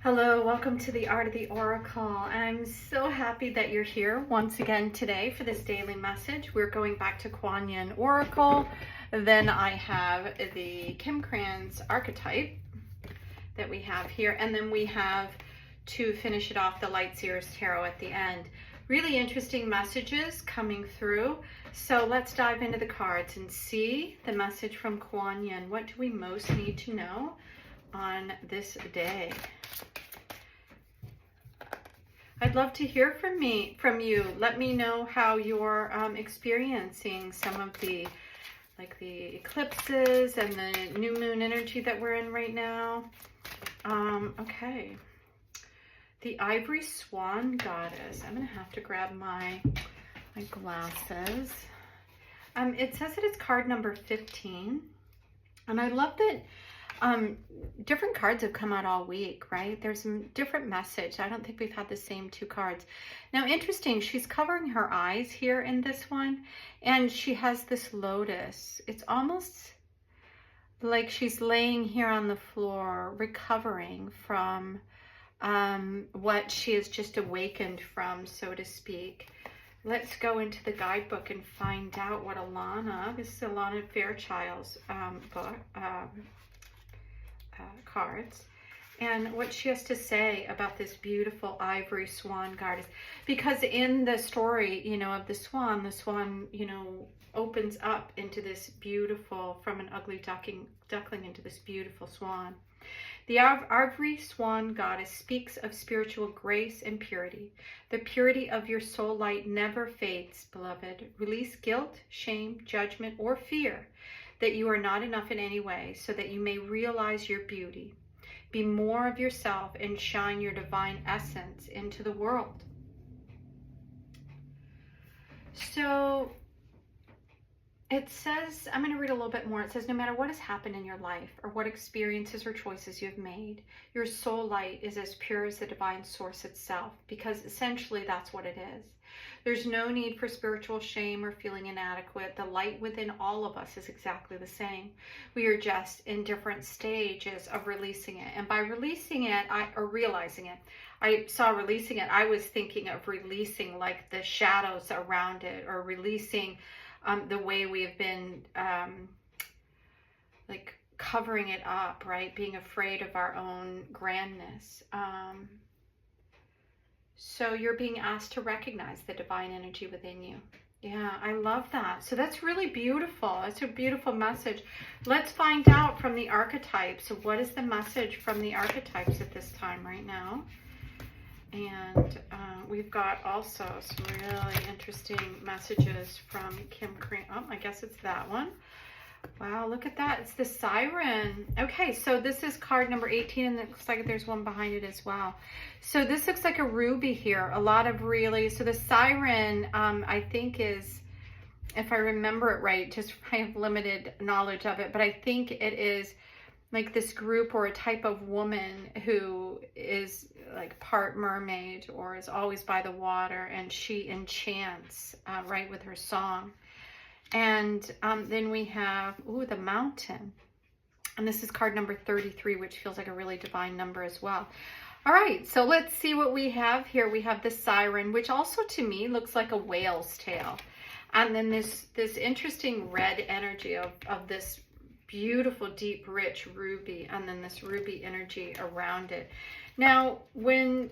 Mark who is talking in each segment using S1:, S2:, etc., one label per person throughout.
S1: Hello, welcome to the Art of the Oracle. I'm so happy that you're here once again today for this daily message. We're going back to Kuan Oracle. Then I have the Krans archetype that we have here. And then we have, to finish it off, the Light Seer's Tarot at the end. Really interesting messages coming through. So let's dive into the cards and see the message from Kuan. What do we most need to know on this day? I'd love to hear from you. Let me know how you're experiencing some of the eclipses and the new moon energy that we're in right now. Okay. The Ivory Swan Goddess. I'm going to have to grab my glasses. It says that it's card number 15. And I love that different cards have come out all week, right? There's some different message. I don't think we've had the same two cards. Now, interesting, she's covering her eyes here in this one, and she has this lotus. It's almost like she's laying here on the floor, recovering from what she has just awakened from, so to speak. Let's go into the guidebook and find out what Alana, this is Alana Fairchild's book, cards, and what she has to say about this beautiful ivory swan goddess. Because in the story, of the swan, opens up into this beautiful, from an ugly duckling into this beautiful swan. The Ivory Swan Goddess speaks of spiritual grace and purity. The purity of your soul light never fades, beloved. Release guilt, shame, judgment, or fear that you are not enough in any way, so that you may realize your beauty. Be more of yourself and shine your divine essence into the world. So it says, I'm going to read a little bit more. It says, no matter what has happened in your life or what experiences or choices you've made, your soul light is as pure as the divine source itself, because essentially that's what it is. There's no need for spiritual shame or feeling inadequate. The light within all of us is exactly the same. We are just in different stages of releasing it. And by releasing it, or realizing it, I saw releasing it, I was thinking of releasing like the shadows around it, or releasing the way we have been covering it up, right? Being afraid of our own grandness. So you're being asked to recognize the divine energy within you. Yeah, I love that. So that's really beautiful. It's a beautiful message. Let's find out from the archetypes. So what is the message from the archetypes at this time right now? And we've got also some really interesting messages from Krans. Oh, I guess it's that one. Wow, look at that. It's the Siren. Okay, so this is card number 18, and it looks like there's one behind it as well. So this looks like a ruby here. A lot of really, so the Siren, I think is, if I remember it right, just I have limited knowledge of it, but I think it is like this group or a type of woman who is like part mermaid or is always by the water, and she enchants, right, with her song. And then we have, the Mountain. And this is card number 33, which feels like a really divine number as well. All right, so let's see what we have here. We have the Siren, which also to me looks like a whale's tail. And then this interesting red energy of this beautiful, deep, rich ruby, and then this ruby energy around it. Now, when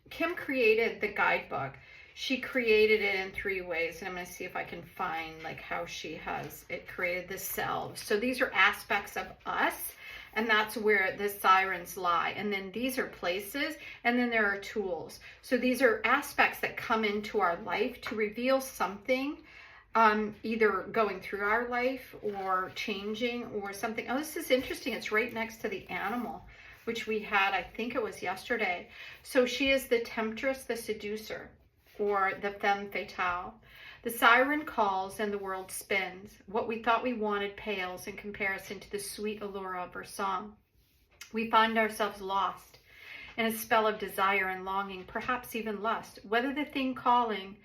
S1: Kim created the guidebook, she created it in 3 ways, and I'm going to see if I can find like how she has it created the selves. So these are aspects of us, and that's where the sirens lie. And then these are places, and then there are tools. So these are aspects that come into our life to reveal something, either going through our life or changing or something. Oh, this is interesting. It's right next to the animal, which we had, I think it was yesterday. So she is the temptress, the seducer, or the femme fatale. The siren calls and the world spins. What we thought we wanted pales in comparison to the sweet allure of her song. We find ourselves lost in a spell of desire and longing, perhaps even lust. Whether the thing calling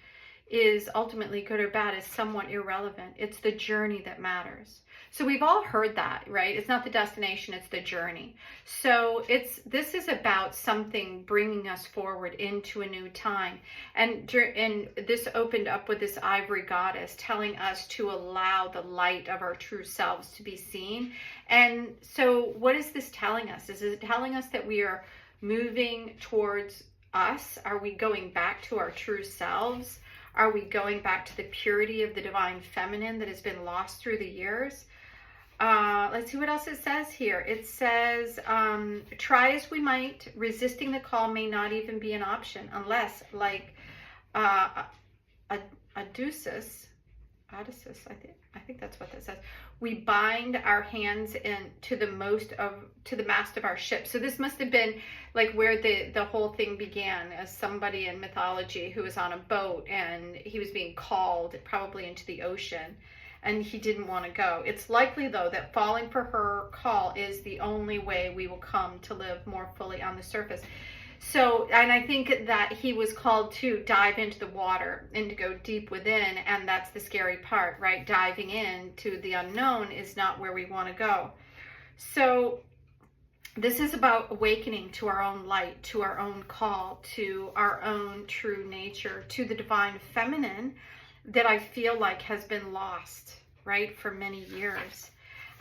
S1: is ultimately good or bad is somewhat irrelevant. It's the journey that matters. So we've all heard that, right? It's not the destination, it's the journey. So this is about something bringing us forward into a new time. And this opened up with this ivory goddess telling us to allow the light of our true selves to be seen. And so what is this telling us? Is it telling us that we are moving towards us? Are we going back to our true selves? Are we going back to the purity of the divine feminine that has been lost through the years? Let's see what else it says here. It says, try as we might, resisting the call may not even be an option unless, like Odysseus, I think that's what that says. We bind our hands to the mast of our ship. So this must have been like where the whole thing began, as somebody in mythology who was on a boat and he was being called probably into the ocean and he didn't want to go. It's likely though that falling for her call is the only way we will come to live more fully on the surface. So, and I think that he was called to dive into the water and to go deep within, and that's the scary part, right? Diving into the unknown is not where we want to go. So this is about awakening to our own light, to our own call, to our own true nature, to the divine feminine that I feel like has been lost, right, for many years.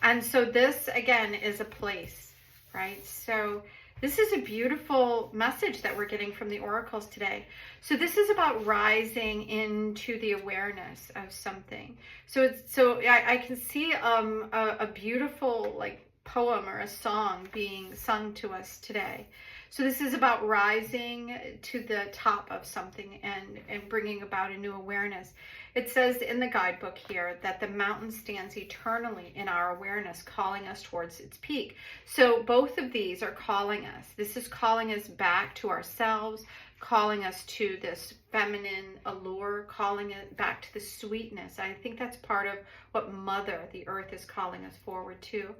S1: And so this, again, is a place, right? So this is a beautiful message that we're getting from the oracles today. So this is about rising into the awareness of something. So I can see a beautiful like poem or a song being sung to us today. So this is about rising to the top of something and bringing about a new awareness. It says in the guidebook here that the mountain stands eternally in our awareness, calling us towards its peak. So both of these are calling us. This is calling us back to ourselves, calling us to this feminine allure, calling it back to the sweetness. I think that's part of what Mother, the earth, is calling us forward to.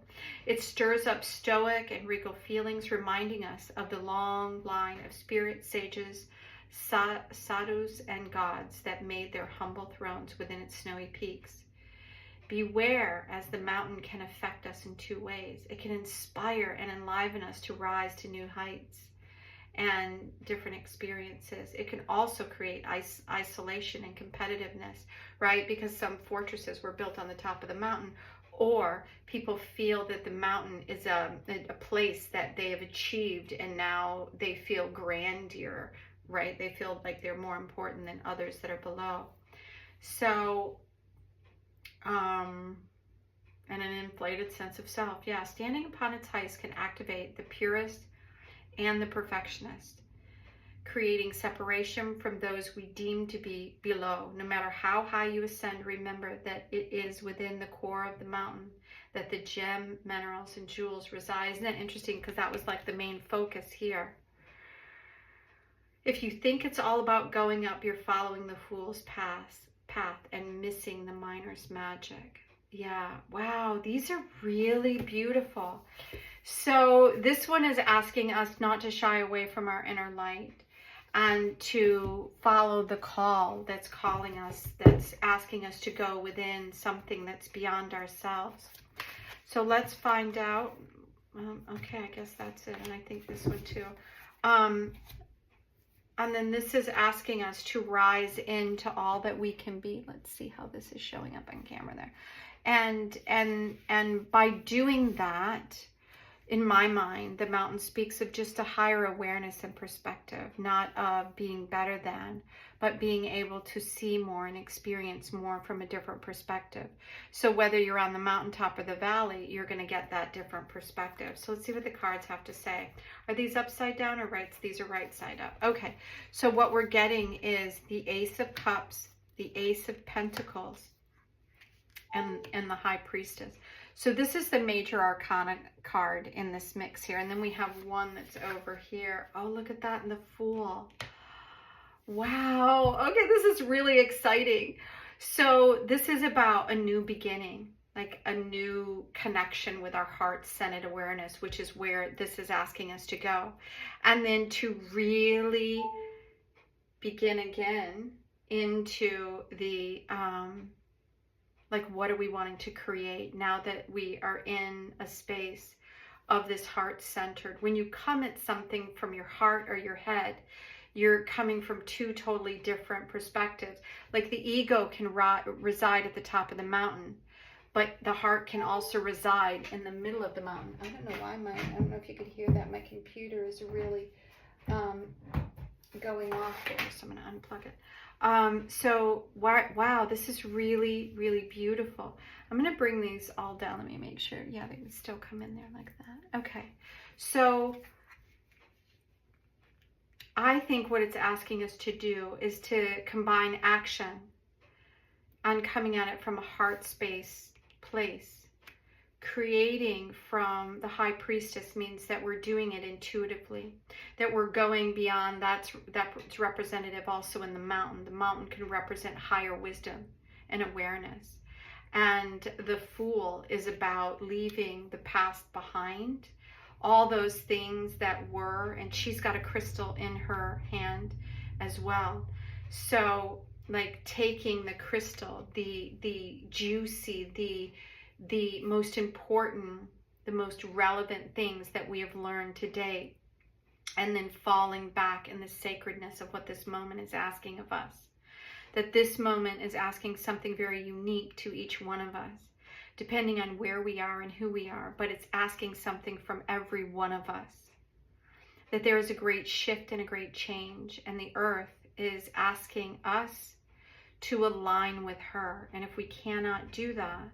S1: It stirs up stoic and regal feelings, reminding us of the long line of spirit sages, sadhus, and gods that made their humble thrones within its snowy peaks. Beware, as the mountain can affect us in two ways. It can inspire and enliven us to rise to new heights and different experiences. It can also create isolation and competitiveness, right? Because some fortresses were built on the top of the mountain, or people feel that the mountain is a place that they have achieved and now they feel grandeur, right? They feel like they're more important than others that are below. So, and an inflated sense of self. Yeah, standing upon its heights can activate the purist and the perfectionist, creating separation from those we deem to be below. No matter how high you ascend, remember that it is within the core of the mountain that the gem, minerals, and jewels reside. Isn't that interesting? Because that was like the main focus here. If you think it's all about going up, you're following the fool's path and missing the miner's magic. Yeah, wow, these are really beautiful. So this one is asking us not to shy away from our inner light and to follow the call that's calling us, that's asking us to go within something that's beyond ourselves. So let's find out. Okay, I guess that's it. And I think this one too. And then this is asking us to rise into all that we can be. Let's see how this is showing up on camera there. And by doing that, in my mind, the mountain speaks of just a higher awareness and perspective, not of being better than, but being able to see more and experience more from a different perspective. So whether you're on the mountaintop or the valley, you're going to get that different perspective. So let's see what the cards have to say. Are these upside down or right? These are right side up. Okay, so what we're getting is the Ace of Cups, the Ace of Pentacles, and the High Priestess. So this is the major arcana card in this mix here. And then we have one that's over here. Oh, look at that, and the Fool. Wow. Okay, this is really exciting. So this is about a new beginning, like a new connection with our heart-centered awareness, which is where this is asking us to go. And then to really begin again into the, like, what are we wanting to create now that we are in a space of this heart-centered. When you come at something from your heart or your head, you're coming from two totally different perspectives. Like the ego can reside at the top of the mountain, but the heart can also reside in the middle of the mountain. I don't know why I don't know if you could hear that. My computer is really going off there, so I'm going to unplug it. So wow, this is really, really beautiful. I'm going to bring these all down. Let me make sure. Yeah, they can still come in there like that. Okay. So I think what it's asking us to do is to combine action and coming at it from a heart space place. Creating from the high priestess means that we're doing it intuitively, that we're going beyond. That's representative also in the mountain. The mountain can represent higher wisdom and awareness. And the Fool is about leaving the past behind, all those things that were, and she's got a crystal in her hand as well. So like taking the crystal, the juicy, the most important, the most relevant things that we have learned to date, and then falling back in the sacredness of what this moment is asking of us. That this moment is asking something very unique to each one of us, depending on where we are and who we are, but it's asking something from every one of us. That there is a great shift and a great change, and the earth is asking us to align with her. And if we cannot do that,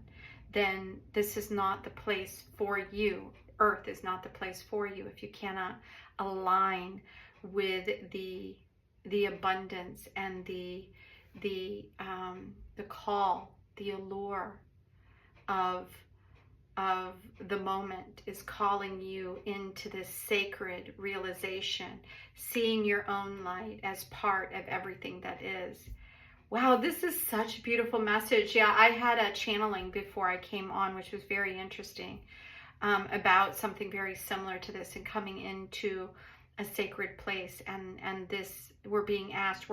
S1: then this is not the place for you. Earth is not the place for you if you cannot align with the abundance and the call, the allure of the moment is calling you into this sacred realization, seeing your own light as part of everything that is. Wow, this is such a beautiful message. Yeah, I had a channeling before I came on, which was very interesting, about something very similar to this and coming into a sacred place. And this, we're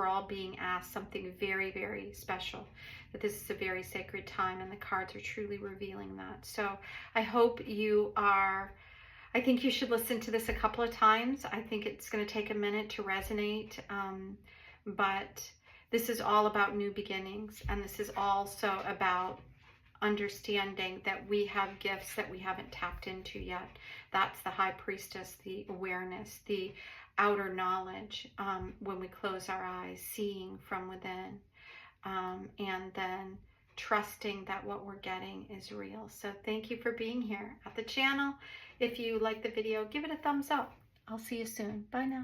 S1: all being asked something very, very special, that this is a very sacred time, and the cards are truly revealing that. So I hope you are, I think you should listen to this a couple of times. I think it's going to take a minute to resonate, but this is all about new beginnings, and this is also about understanding that we have gifts that we haven't tapped into yet. That's the high priestess, the awareness, the outer knowledge, when we close our eyes, seeing from within, and then trusting that what we're getting is real. So thank you for being here at the channel. If you like the video, give it a thumbs up. I'll see you soon. Bye now.